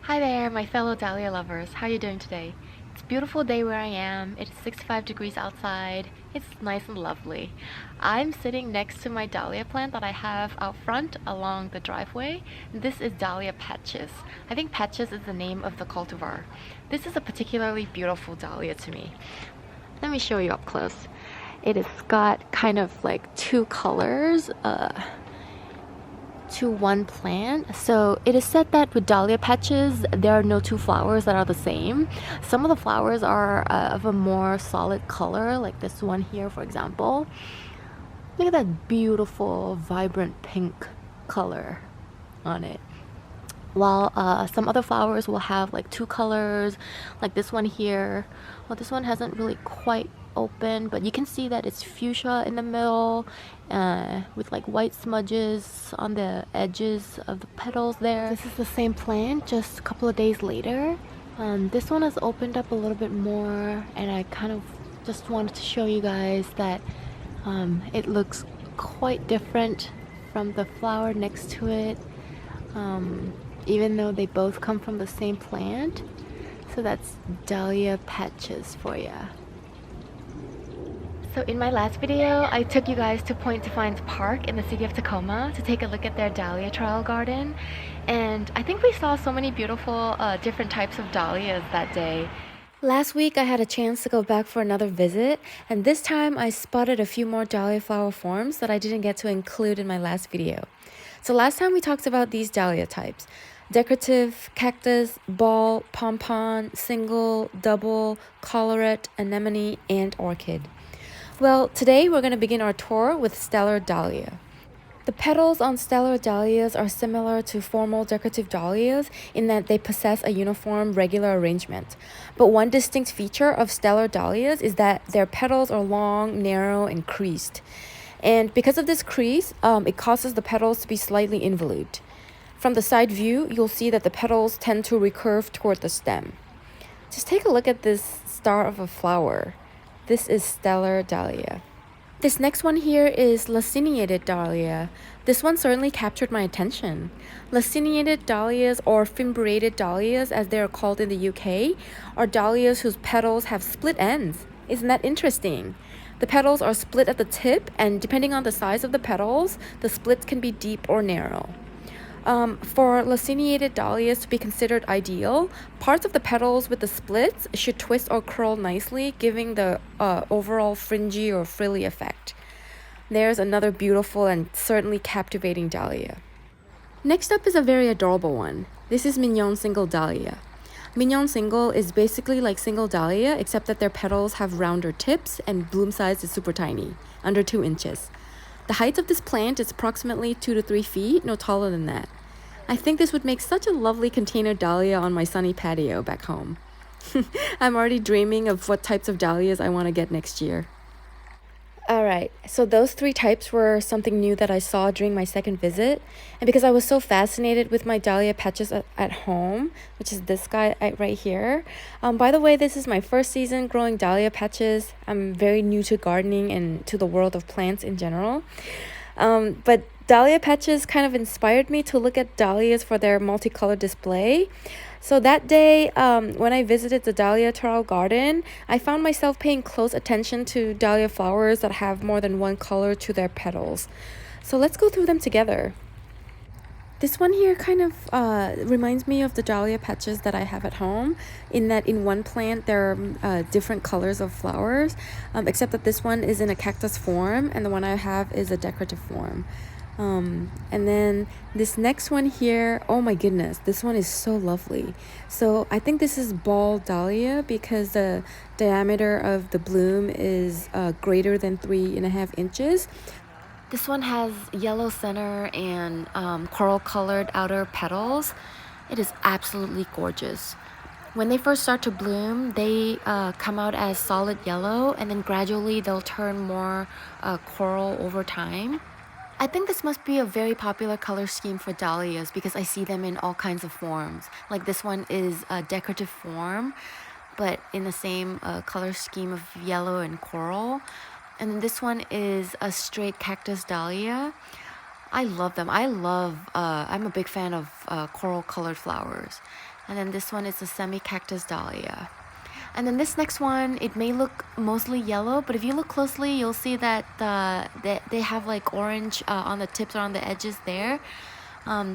Hi there, my fellow dahlia lovers. How are you doing today? It's a beautiful day where I am. It's 65 degrees outside. It's nice and lovely. I'm sitting next to my dahlia plant that I have out front along the driveway. This is Dahlia Patches. I think Patches is the name of the cultivar. This is a particularly beautiful dahlia to me. Let me show you up close. It has got kind of like two colors. To one plant. So it is said that with dahlia patches, there are no two flowers that are the same. Some of the flowers are of a more solid color, like this one here, for example. Look at that beautiful, vibrant pink color on it. While some other flowers will have like two colors, like this one here. Well, this one hasn't really quite open, but you can see that it's fuchsia in the middle with like white smudges on the edges of the petals there. This is the same plant just a couple of days later. This one has opened up a little bit more, and I kind of just wanted to show you guys that it looks quite different from the flower next to it, even though they both come from the same plant. So that's Dahlia Patches for you. So in my last video, I took you guys to Point Defiance Park in the city of Tacoma to take a look at their dahlia trial garden. And I think we saw so many beautiful different types of dahlias that day. Last week, I had a chance to go back for another visit, and this time I spotted a few more dahlia flower forms that I didn't get to include in my last video. So last time we talked about these dahlia types: decorative, cactus, ball, pompon, single, double, collarette, anemone, and orchid. Well, today we're going to begin our tour with stellar dahlia. The petals on stellar dahlias are similar to formal decorative dahlias in that they possess a uniform, regular arrangement. But one distinct feature of stellar dahlias is that their petals are long, narrow, and creased. And because of this crease, it causes the petals to be slightly involute. From the side view, you'll see that the petals tend to recurve toward the stem. Just take a look at this star of a flower. This is stellar dahlia. This next one here is Liciniated Dahlia. This one certainly captured my attention. Liciniated Dahlias, or fimbriated dahlias as they are called in the UK, are dahlias whose petals have split ends. Isn't that interesting? The petals are split at the tip, and depending on the size of the petals, the splits can be deep or narrow. For Liciniated dahlias to be considered ideal, parts of the petals with the splits should twist or curl nicely, giving the overall fringy or frilly effect. There's another beautiful and certainly captivating dahlia. Next up is a very adorable one. This is Mignon single dahlia. Mignon single is basically like single dahlia, except that their petals have rounder tips and bloom size is super tiny, under 2 inches. The height of this plant is approximately 2 to 3 feet, no taller than that. I think this would make such a lovely container dahlia on my sunny patio back home. I'm already dreaming of what types of dahlias I want to get next year. Alright, so those 3 types were something new that I saw during my second visit. And because I was so fascinated with my Dahlia Patches at home, which is this guy right here. By the way, this is my first season growing Dahlia Patches. I'm very new to gardening and to the world of plants in general. But Dahlia Patches kind of inspired me to look at dahlias for their multicolored display. So that day, when I visited the Dahlia Trial Garden, I found myself paying close attention to dahlia flowers that have more than one color to their petals. So let's go through them together. This one here kind of reminds me of the Dahlia Patches that I have at home, in that in one plant there are different colors of flowers, except that this one is in a cactus form and the one I have is a decorative form. And then this next one here, oh my goodness, this one is so lovely. So I think this is ball dahlia because the diameter of the bloom is greater than 3.5 inches. This one has yellow center and coral colored outer petals. It is absolutely gorgeous. When they first start to bloom, they come out as solid yellow, and then gradually they'll turn more coral over time. I think this must be a very popular color scheme for dahlias because I see them in all kinds of forms. Like this one is a decorative form, but in the same color scheme of yellow and coral. And then this one is a straight cactus dahlia. I love them. I'm a big fan of coral colored flowers. And then this one is a Semi-Cactus Dahlia. And then this next one, it may look mostly yellow, but if you look closely, you'll see that they have like orange on the tips or on the edges there.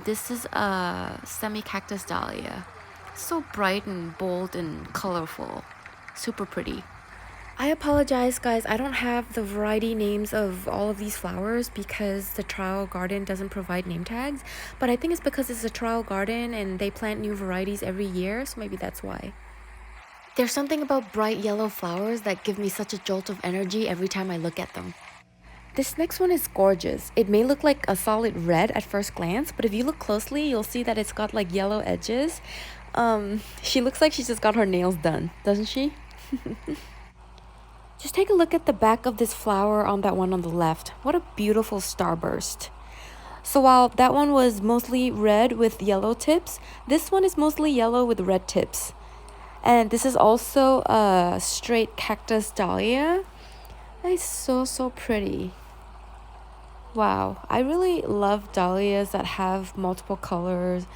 This is a Semi-Cactus Dahlia. So bright and bold and colorful. Super pretty. I apologize, guys. I don't have the variety names of all of these flowers because the trial garden doesn't provide name tags. But I think it's because it's a trial garden and they plant new varieties every year, so maybe that's why. There's something about bright yellow flowers that give me such a jolt of energy every time I look at them. This next one is gorgeous. It may look like a solid red at first glance, but if you look closely, you'll see that it's got like yellow edges. She looks like she just got her nails done, doesn't she? Just take a look at the back of this flower on that one on the left. What a beautiful starburst. So while that one was mostly red with yellow tips, this one is mostly yellow with red tips. And this is also a straight cactus dahlia. It's so pretty. Wow, I really love dahlias that have multiple colors.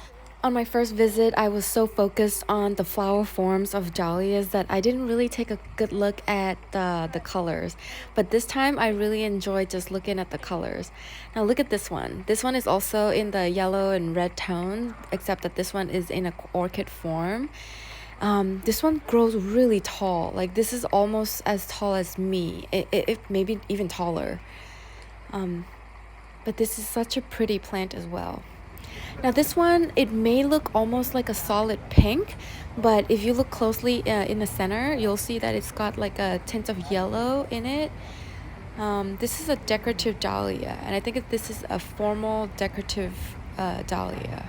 On my first visit, I was so focused on the flower forms of dahlias that I didn't really take a good look at the colors. But this time, I really enjoyed just looking at the colors. Now look at this one. This one is also in the yellow and red tone, except that this one is in an orchid form. This one grows really tall. Like this is almost as tall as me, it maybe even taller. But this is such a pretty plant as well. Now this one, it may look almost like a solid pink, but if you look closely in the center, you'll see that it's got like a tint of yellow in it. This is a decorative dahlia, and I think this is a formal decorative dahlia.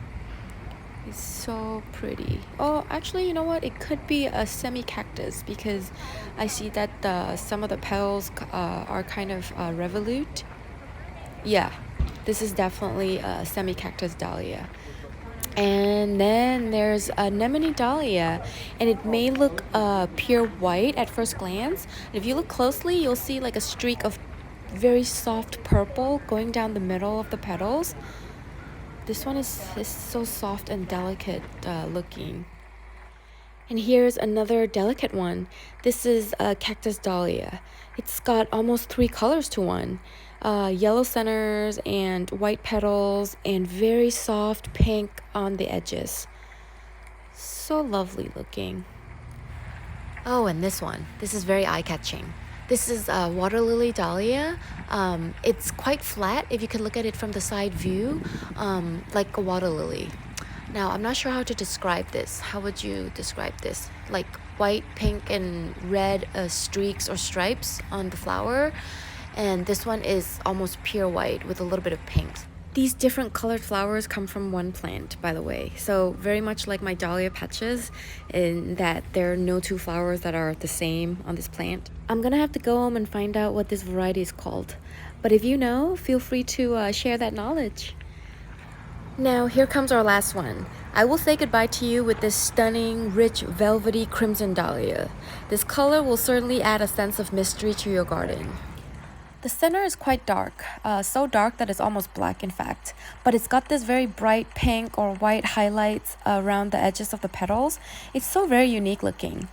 It's so pretty. Oh, actually, you know what? It could be a semi-cactus because I see that some of the petals are kind of revolute. Yeah, this is definitely a semi-cactus dahlia. And then there's Anemone Dahlia, and it may look pure white at first glance. If you look closely, you'll see like a streak of very soft purple going down the middle of the petals. This one is so soft and delicate looking. And here's another delicate one. This is a cactus dahlia. It's got almost 3 colors to one. Yellow centers and white petals and very soft pink on the edges. So lovely looking. Oh, and this one. This is very eye-catching. This is a water lily dahlia. It's quite flat if you can look at it from the side view, like a water lily. Now, I'm not sure how to describe this. How would you describe this? Like white, pink, and red streaks or stripes on the flower. And this one is almost pure white with a little bit of pink. These different colored flowers come from one plant, by the way. So very much like my Dahlia Patches, in that there are no 2 flowers that are the same on this plant. I'm gonna have to go home and find out what this variety is called. But if you know, feel free to share that knowledge. Now, here comes our last one. I will say goodbye to you with this stunning, rich, velvety crimson dahlia. This color will certainly add a sense of mystery to your garden. The center is quite dark, so dark that it's almost black in fact, but it's got this very bright pink or white highlights around the edges of the petals. It's so very unique looking.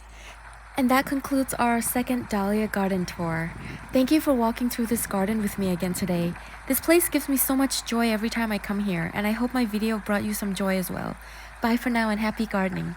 And that concludes our second Dahlia garden tour. Thank you for walking through this garden with me again today. This place gives me so much joy every time I come here, and I hope my video brought you some joy as well. Bye for now and happy gardening.